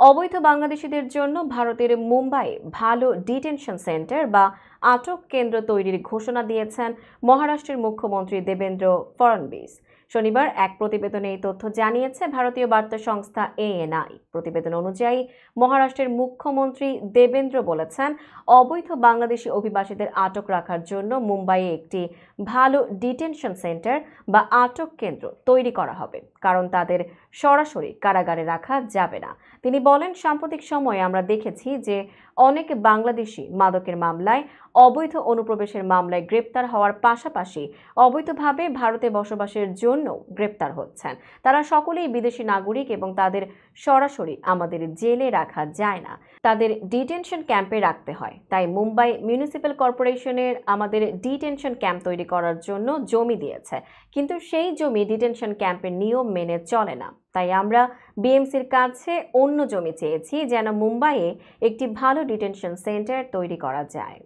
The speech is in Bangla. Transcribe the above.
অবৈধ বাংলাদেশিদের জন্য ভারতের মুম্বাইয়ে ভালো ডিটেনশন সেন্টার বা আটক কেন্দ্র তৈরির ঘোষণা দিয়েছেন মহারাষ্ট্রের মুখ্যমন্ত্রী দেবেন্দ্র ফড়নবিস। শনিবার এক প্রতিবেদনে এই তথ্য জানিয়েছে ভারতীয় বার্তা সংস্থা এএনআই। প্রতিবেদন অনুযায়ী মহারাষ্ট্রের মুখ্যমন্ত্রী দেবেন্দ্র বলেছেন, অবৈধ বাংলাদেশি অভিবাসীদের আটক রাখার জন্য মুম্বাইয়ে একটি ভালো ডিটেনশন সেন্টার বা আটক কেন্দ্র তৈরি করা হবে, কারণ তাদের সরাসরি কারাগারে রাখা যাবে না। তিনি বলেন, সাম্প্রতিক সময়ে আমরা দেখেছি যে অনেক বাংলাদেশি মাদকের মামলায়, অবৈধ অনুপ্রবেশের মামলায় গ্রেপ্তার হওয়ার পাশাপাশি অবৈধভাবে ভারতে বসবাসের জন্য গ্রেপ্তার হচ্ছেন। তারা সকলেই বিদেশি নাগরিক এবং তাদের সরাসরি আমাদের জেলে রাখা যায় না, তাদের ডিটেনশন ক্যাম্পে রাখতে হয়। তাই মুম্বাই মিউনিসিপ্যাল কর্পোরেশনের আমাদের ডিটেনশন ক্যাম্প তৈরি করার জন্য জমি দিয়েছে, কিন্তু সেই জমি ডিটেনশন ক্যাম্পের নিয়ম মেনে চলে না। তাই আমরা বিএমসির কাছে অন্য জমি চেয়েছি যেন মুম্বাইয়ে একটি ভালো ডিটেনশন সেন্টার তৈরি করা যায়।